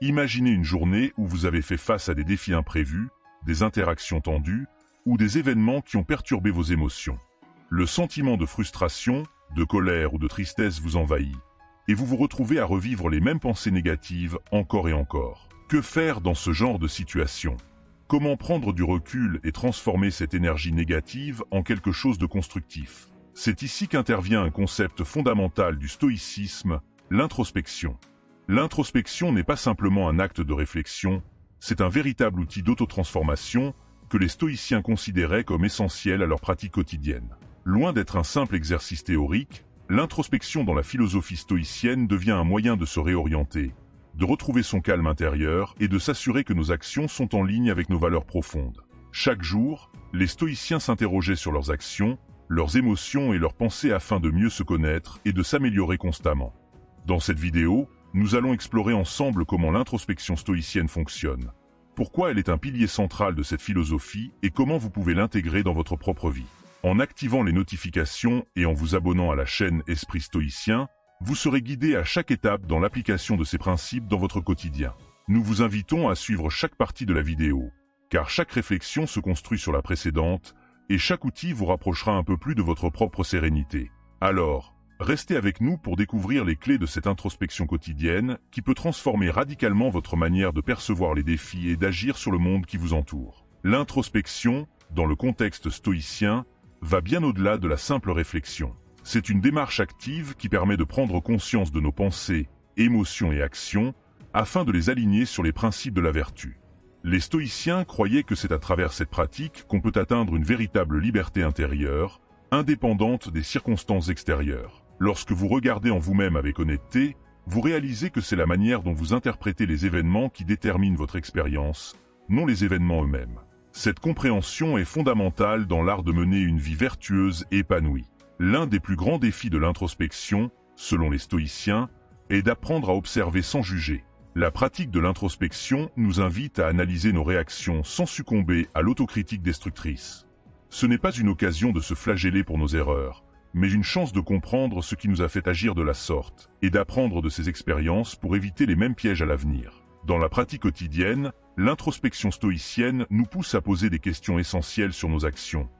Imaginez une journée où vous avez fait face à des défis imprévus, des interactions tendues ou des événements qui ont perturbé vos émotions. Le sentiment de frustration, de colère ou de tristesse vous envahit, et vous vous retrouvez à revivre les mêmes pensées négatives encore et encore. Que faire dans ce genre de situation? Comment prendre du recul et transformer cette énergie négative en quelque chose de constructif? C'est ici qu'intervient un concept fondamental du stoïcisme, l'introspection. L'introspection n'est pas simplement un acte de réflexion, c'est un véritable outil d'autotransformation que les stoïciens considéraient comme essentiel à leur pratique quotidienne. Loin d'être un simple exercice théorique, l'introspection dans la philosophie stoïcienne devient un moyen de se réorienter, de retrouver son calme intérieur et de s'assurer que nos actions sont en ligne avec nos valeurs profondes. Chaque jour, les stoïciens s'interrogeaient sur leurs actions, leurs émotions et leurs pensées afin de mieux se connaître et de s'améliorer constamment. Dans cette vidéo, nous allons explorer ensemble comment l'introspection stoïcienne fonctionne, pourquoi elle est un pilier central de cette philosophie et comment vous pouvez l'intégrer dans votre propre vie. En activant les notifications et en vous abonnant à la chaîne Esprit Stoïcien, vous serez guidé à chaque étape dans l'application de ces principes dans votre quotidien. Nous vous invitons à suivre chaque partie de la vidéo, car chaque réflexion se construit sur la précédente et chaque outil vous rapprochera un peu plus de votre propre sérénité. Alors, restez avec nous pour découvrir les clés de cette introspection quotidienne qui peut transformer radicalement votre manière de percevoir les défis et d'agir sur le monde qui vous entoure. L'introspection, dans le contexte stoïcien, va bien au-delà de la simple réflexion. C'est une démarche active qui permet de prendre conscience de nos pensées, émotions et actions, afin de les aligner sur les principes de la vertu. Les stoïciens croyaient que c'est à travers cette pratique qu'on peut atteindre une véritable liberté intérieure, indépendante des circonstances extérieures. Lorsque vous regardez en vous-même avec honnêteté, vous réalisez que c'est la manière dont vous interprétez les événements qui déterminent votre expérience, non les événements eux-mêmes. Cette compréhension est fondamentale dans l'art de mener une vie vertueuse et épanouie. L'un des plus grands défis de l'introspection, selon les stoïciens, est d'apprendre à observer sans juger. La pratique de l'introspection nous invite à analyser nos réactions sans succomber à l'autocritique destructrice. Ce n'est pas une occasion de se flageller pour nos erreurs, mais une chance de comprendre ce qui nous a fait agir de la sorte, et d'apprendre de ces expériences pour éviter les mêmes pièges à l'avenir. Dans la pratique quotidienne, l'introspection stoïcienne nous pousse à poser des questions essentielles sur nos actions.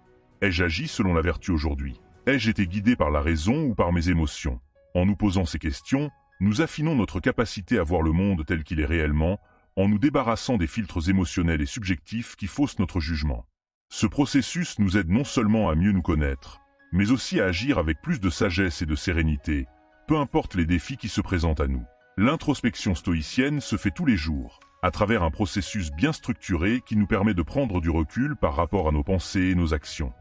Ai-je agi selon la vertu aujourd'hui? Ai-je été guidé par la raison ou par mes émotions? En nous posant ces questions, nous affinons notre capacité à voir le monde tel qu'il est réellement, en nous débarrassant des filtres émotionnels et subjectifs qui faussent notre jugement. Ce processus nous aide non seulement à mieux nous connaître, mais aussi à agir avec plus de sagesse et de sérénité, peu importe les défis qui se présentent à nous. L'introspection stoïcienne se fait tous les jours, à travers un processus bien structuré qui nous permet de prendre du recul par rapport à nos pensées et nos actions.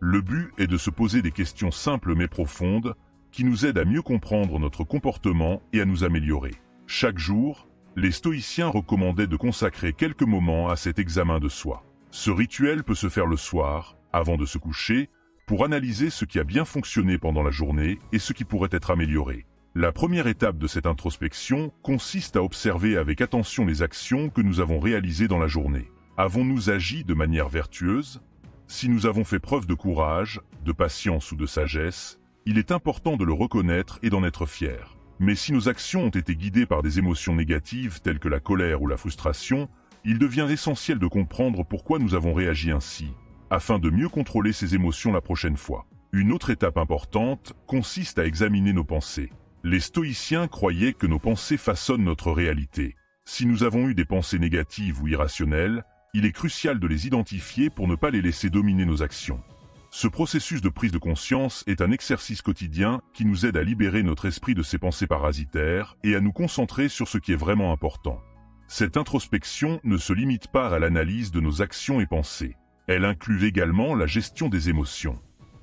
Le but est de se poser des questions simples mais profondes, qui nous aident à mieux comprendre notre comportement et à nous améliorer. Chaque jour, les stoïciens recommandaient de consacrer quelques moments à cet examen de soi. Ce rituel peut se faire le soir, avant de se coucher, pour analyser ce qui a bien fonctionné pendant la journée et ce qui pourrait être amélioré. La première étape de cette introspection consiste à observer avec attention les actions que nous avons réalisées dans la journée. Avons-nous agi de manière vertueuse? Si nous avons fait preuve de courage, de patience ou de sagesse, il est important de le reconnaître et d'en être fier. Mais si nos actions ont été guidées par des émotions négatives telles que la colère ou la frustration, il devient essentiel de comprendre pourquoi nous avons réagi ainsi, afin de mieux contrôler ces émotions la prochaine fois. Une autre étape importante consiste à examiner nos pensées. Les stoïciens croyaient que nos pensées façonnent notre réalité. Si nous avons eu des pensées négatives ou irrationnelles, il est crucial de les identifier pour ne pas les laisser dominer nos actions. Ce processus de prise de conscience est un exercice quotidien qui nous aide à libérer notre esprit de ces pensées parasitaires et à nous concentrer sur ce qui est vraiment important. Cette introspection ne se limite pas à l'analyse de nos actions et pensées. Elle inclut également la gestion des émotions.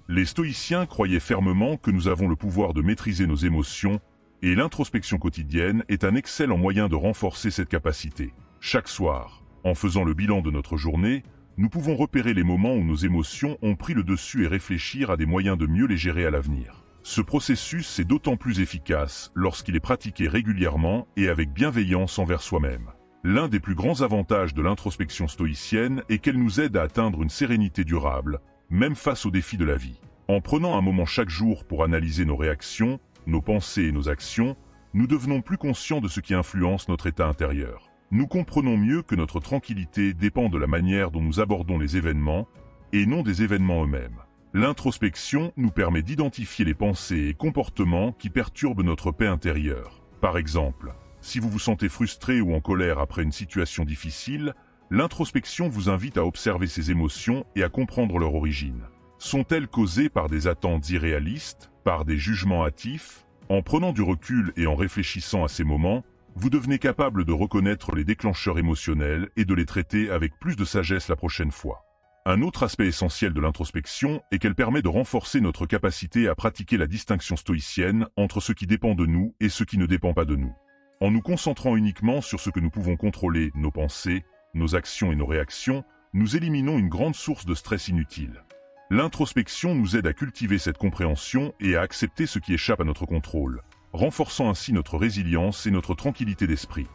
Les stoïciens croyaient fermement que nous avons le pouvoir de maîtriser nos émotions, et l'introspection quotidienne est un excellent moyen de renforcer cette capacité. Chaque soir, en faisant le bilan de notre journée, nous pouvons repérer les moments où nos émotions ont pris le dessus et réfléchir à des moyens de mieux les gérer à l'avenir. Ce processus est d'autant plus efficace lorsqu'il est pratiqué régulièrement et avec bienveillance envers soi-même. L'un des plus grands avantages de l'introspection stoïcienne est qu'elle nous aide à atteindre une sérénité durable, même face aux défis de la vie. En prenant un moment chaque jour pour analyser nos réactions, nos pensées et nos actions, nous devenons plus conscients de ce qui influence notre état intérieur. Nous comprenons mieux que notre tranquillité dépend de la manière dont nous abordons les événements, et non des événements eux-mêmes. L'introspection nous permet d'identifier les pensées et comportements qui perturbent notre paix intérieure. Par exemple, si vous vous sentez frustré ou en colère après une situation difficile, l'introspection vous invite à observer ces émotions et à comprendre leur origine. Sont-elles causées par des attentes irréalistes, par des jugements hâtifs? En prenant du recul et en réfléchissant à ces moments, vous devenez capable de reconnaître les déclencheurs émotionnels et de les traiter avec plus de sagesse la prochaine fois. Un autre aspect essentiel de l'introspection est qu'elle permet de renforcer notre capacité à pratiquer la distinction stoïcienne entre ce qui dépend de nous et ce qui ne dépend pas de nous. En nous concentrant uniquement sur ce que nous pouvons contrôler, nos pensées, nos actions et nos réactions, nous éliminons une grande source de stress inutile. L'introspection nous aide à cultiver cette compréhension et à accepter ce qui échappe à notre contrôle, renforçant ainsi notre résilience et notre tranquillité d'esprit.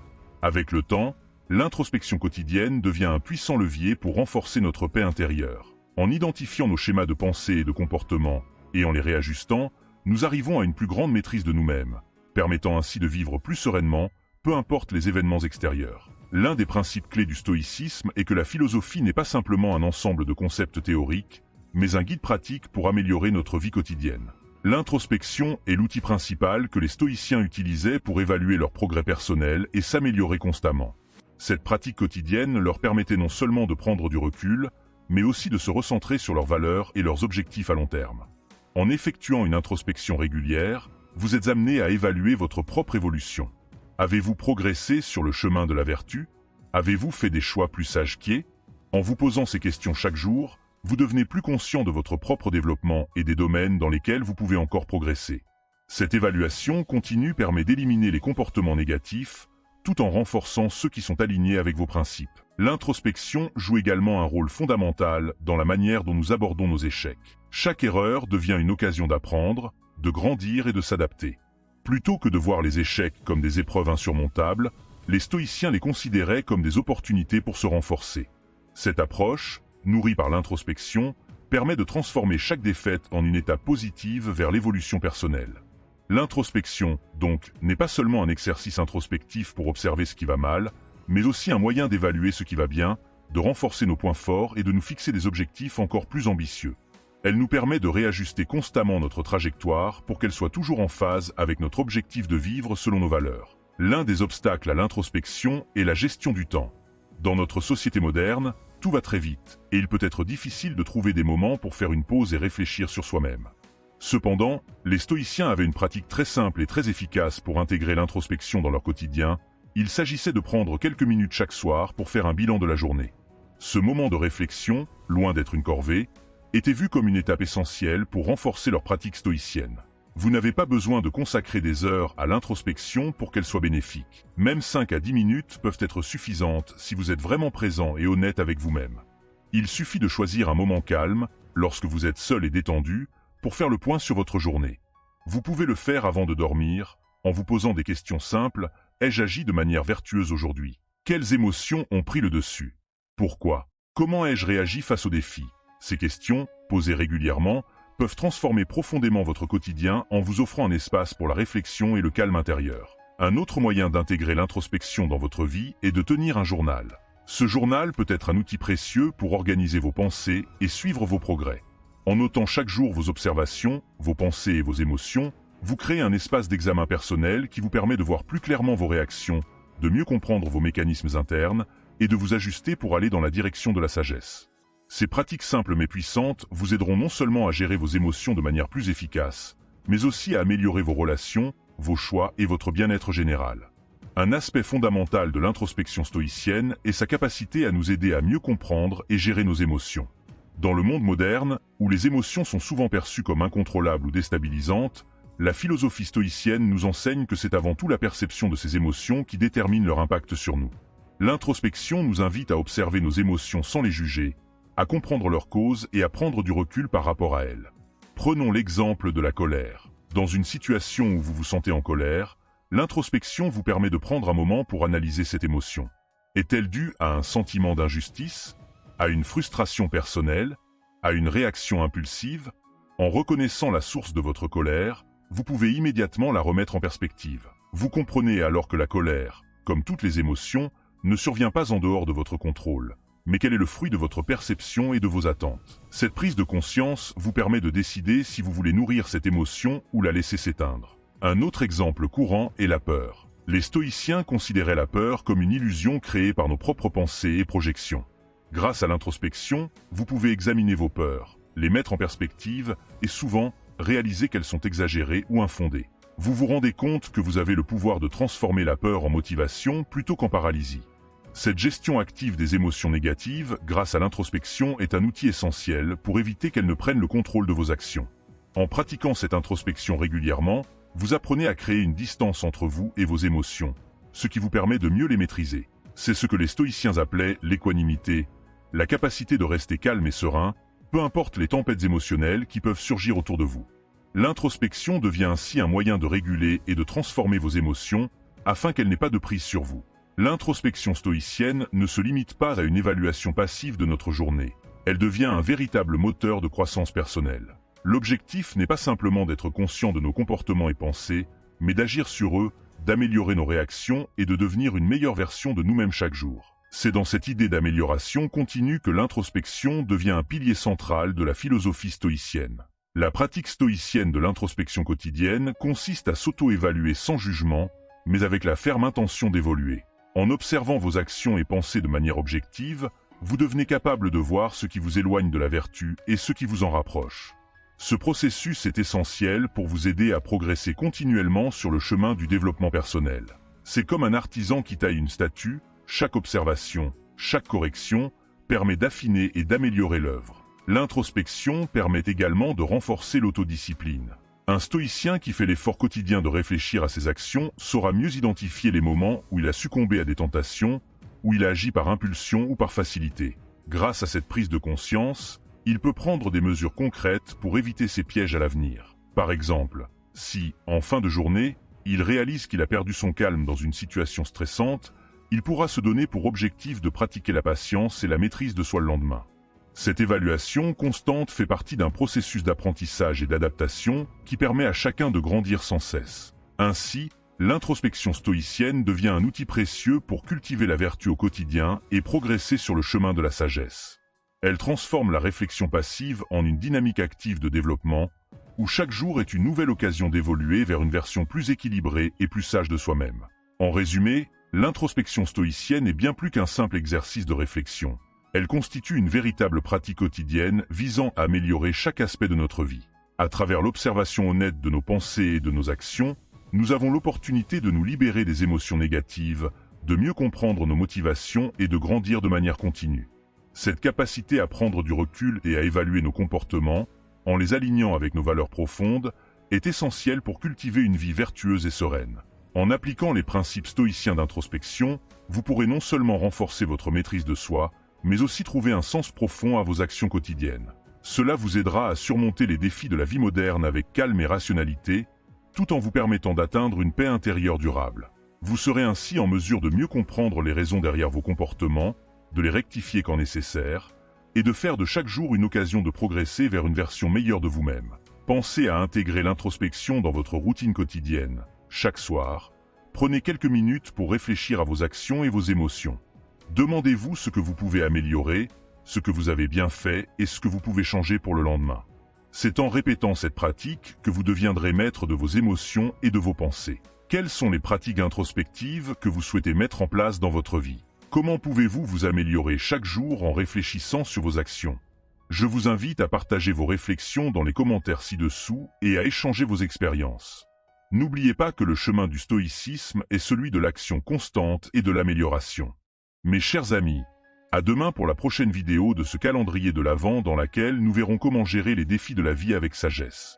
Avec le temps, l'introspection quotidienne devient un puissant levier pour renforcer notre paix intérieure. En identifiant nos schémas de pensée et de comportement, et en les réajustant, nous arrivons à une plus grande maîtrise de nous-mêmes, permettant ainsi de vivre plus sereinement, peu importe les événements extérieurs. L'un des principes clés du stoïcisme est que la philosophie n'est pas simplement un ensemble de concepts théoriques, mais un guide pratique pour améliorer notre vie quotidienne. L'introspection est l'outil principal que les stoïciens utilisaient pour évaluer leur progrès personnel et s'améliorer constamment. Cette pratique quotidienne leur permettait non seulement de prendre du recul, mais aussi de se recentrer sur leurs valeurs et leurs objectifs à long terme. En effectuant une introspection régulière, vous êtes amené à évaluer votre propre évolution. Avez-vous progressé sur le chemin de la vertu? Avez-vous fait des choix plus sages qu'hier? En vous posant ces questions chaque jour, vous devenez plus conscient de votre propre développement et des domaines dans lesquels vous pouvez encore progresser. Cette évaluation continue permet d'éliminer les comportements négatifs, tout en renforçant ceux qui sont alignés avec vos principes. L'introspection joue également un rôle fondamental dans la manière dont nous abordons nos échecs. Chaque erreur devient une occasion d'apprendre, de grandir et de s'adapter. Plutôt que de voir les échecs comme des épreuves insurmontables, les stoïciens les considéraient comme des opportunités pour se renforcer. Cette approche, nourrie par l'introspection, permet de transformer chaque défaite en une étape positive vers l'évolution personnelle. L'introspection, donc, n'est pas seulement un exercice introspectif pour observer ce qui va mal, mais aussi un moyen d'évaluer ce qui va bien, de renforcer nos points forts et de nous fixer des objectifs encore plus ambitieux. Elle nous permet de réajuster constamment notre trajectoire pour qu'elle soit toujours en phase avec notre objectif de vivre selon nos valeurs. L'un des obstacles à l'introspection est la gestion du temps. Dans notre société moderne, tout va très vite, et il peut être difficile de trouver des moments pour faire une pause et réfléchir sur soi-même. Cependant, les stoïciens avaient une pratique très simple et très efficace pour intégrer l'introspection dans leur quotidien. Il s'agissait de prendre quelques minutes chaque soir pour faire un bilan de la journée. Ce moment de réflexion, loin d'être une corvée, était vu comme une étape essentielle pour renforcer leur pratique stoïcienne. Vous n'avez pas besoin de consacrer des heures à l'introspection pour qu'elle soit bénéfique. Même 5 à 10 minutes peuvent être suffisantes si vous êtes vraiment présent et honnête avec vous-même. Il suffit de choisir un moment calme, lorsque vous êtes seul et détendu, pour faire le point sur votre journée. Vous pouvez le faire avant de dormir, en vous posant des questions simples. Ai-je agi de manière vertueuse aujourd'hui? Quelles émotions ont pris le dessus? Pourquoi? Comment ai-je réagi face aux défis? Ces questions, posées régulièrement, peuvent transformer profondément votre quotidien en vous offrant un espace pour la réflexion et le calme intérieur. Un autre moyen d'intégrer l'introspection dans votre vie est de tenir un journal. Ce journal peut être un outil précieux pour organiser vos pensées et suivre vos progrès. En notant chaque jour vos observations, vos pensées et vos émotions, vous créez un espace d'examen personnel qui vous permet de voir plus clairement vos réactions, de mieux comprendre vos mécanismes internes et de vous ajuster pour aller dans la direction de la sagesse. Ces pratiques simples mais puissantes vous aideront non seulement à gérer vos émotions de manière plus efficace, mais aussi à améliorer vos relations, vos choix et votre bien-être général. Un aspect fondamental de l'introspection stoïcienne est sa capacité à nous aider à mieux comprendre et gérer nos émotions. Dans le monde moderne, où les émotions sont souvent perçues comme incontrôlables ou déstabilisantes, la philosophie stoïcienne nous enseigne que c'est avant tout la perception de ces émotions qui détermine leur impact sur nous. L'introspection nous invite à observer nos émotions sans les juger, à comprendre leurs causes et à prendre du recul par rapport à elles. Prenons l'exemple de la colère. Dans une situation où vous vous sentez en colère, l'introspection vous permet de prendre un moment pour analyser cette émotion. Est-elle due à un sentiment d'injustice, à une frustration personnelle, à une réaction impulsive? En reconnaissant la source de votre colère, vous pouvez immédiatement la remettre en perspective. Vous comprenez alors que la colère, comme toutes les émotions, ne survient pas en dehors de votre contrôle, mais qu'elle est le fruit de votre perception et de vos attentes. Cette prise de conscience vous permet de décider si vous voulez nourrir cette émotion ou la laisser s'éteindre. Un autre exemple courant est la peur. Les stoïciens considéraient la peur comme une illusion créée par nos propres pensées et projections. Grâce à l'introspection, vous pouvez examiner vos peurs, les mettre en perspective et souvent réaliser qu'elles sont exagérées ou infondées. Vous vous rendez compte que vous avez le pouvoir de transformer la peur en motivation plutôt qu'en paralysie. Cette gestion active des émotions négatives, grâce à l'introspection, est un outil essentiel pour éviter qu'elles ne prennent le contrôle de vos actions. En pratiquant cette introspection régulièrement, vous apprenez à créer une distance entre vous et vos émotions, ce qui vous permet de mieux les maîtriser. C'est ce que les stoïciens appelaient l'équanimité, la capacité de rester calme et serein, peu importe les tempêtes émotionnelles qui peuvent surgir autour de vous. L'introspection devient ainsi un moyen de réguler et de transformer vos émotions afin qu'elles n'aient pas de prise sur vous. L'introspection stoïcienne ne se limite pas à une évaluation passive de notre journée. Elle devient un véritable moteur de croissance personnelle. L'objectif n'est pas simplement d'être conscient de nos comportements et pensées, mais d'agir sur eux, d'améliorer nos réactions et de devenir une meilleure version de nous-mêmes chaque jour. C'est dans cette idée d'amélioration continue que l'introspection devient un pilier central de la philosophie stoïcienne. La pratique stoïcienne de l'introspection quotidienne consiste à s'auto-évaluer sans jugement, mais avec la ferme intention d'évoluer. En observant vos actions et pensées de manière objective, vous devenez capable de voir ce qui vous éloigne de la vertu et ce qui vous en rapproche. Ce processus est essentiel pour vous aider à progresser continuellement sur le chemin du développement personnel. C'est comme un artisan qui taille une statue, chaque observation, chaque correction permet d'affiner et d'améliorer l'œuvre. L'introspection permet également de renforcer l'autodiscipline. Un stoïcien qui fait l'effort quotidien de réfléchir à ses actions saura mieux identifier les moments où il a succombé à des tentations, où il a agi par impulsion ou par facilité. Grâce à cette prise de conscience, il peut prendre des mesures concrètes pour éviter ces pièges à l'avenir. Par exemple, si, en fin de journée, il réalise qu'il a perdu son calme dans une situation stressante, il pourra se donner pour objectif de pratiquer la patience et la maîtrise de soi le lendemain. Cette évaluation constante fait partie d'un processus d'apprentissage et d'adaptation qui permet à chacun de grandir sans cesse. Ainsi, l'introspection stoïcienne devient un outil précieux pour cultiver la vertu au quotidien et progresser sur le chemin de la sagesse. Elle transforme la réflexion passive en une dynamique active de développement, où chaque jour est une nouvelle occasion d'évoluer vers une version plus équilibrée et plus sage de soi-même. En résumé, l'introspection stoïcienne est bien plus qu'un simple exercice de réflexion. Elle constitue une véritable pratique quotidienne visant à améliorer chaque aspect de notre vie. À travers l'observation honnête de nos pensées et de nos actions, nous avons l'opportunité de nous libérer des émotions négatives, de mieux comprendre nos motivations et de grandir de manière continue. Cette capacité à prendre du recul et à évaluer nos comportements, en les alignant avec nos valeurs profondes, est essentielle pour cultiver une vie vertueuse et sereine. En appliquant les principes stoïciens d'introspection, vous pourrez non seulement renforcer votre maîtrise de soi, mais aussi trouver un sens profond à vos actions quotidiennes. Cela vous aidera à surmonter les défis de la vie moderne avec calme et rationalité, tout en vous permettant d'atteindre une paix intérieure durable. Vous serez ainsi en mesure de mieux comprendre les raisons derrière vos comportements, de les rectifier quand nécessaire, et de faire de chaque jour une occasion de progresser vers une version meilleure de vous-même. Pensez à intégrer l'introspection dans votre routine quotidienne. Chaque soir, prenez quelques minutes pour réfléchir à vos actions et vos émotions. Demandez-vous ce que vous pouvez améliorer, ce que vous avez bien fait et ce que vous pouvez changer pour le lendemain. C'est en répétant cette pratique que vous deviendrez maître de vos émotions et de vos pensées. Quelles sont les pratiques introspectives que vous souhaitez mettre en place dans votre vie? Comment pouvez-vous vous améliorer chaque jour en réfléchissant sur vos actions? Je vous invite à partager vos réflexions dans les commentaires ci-dessous et à échanger vos expériences. N'oubliez pas que le chemin du stoïcisme est celui de l'action constante et de l'amélioration. Mes chers amis, à demain pour la prochaine vidéo de ce calendrier de l'Avent dans laquelle nous verrons comment gérer les défis de la vie avec sagesse.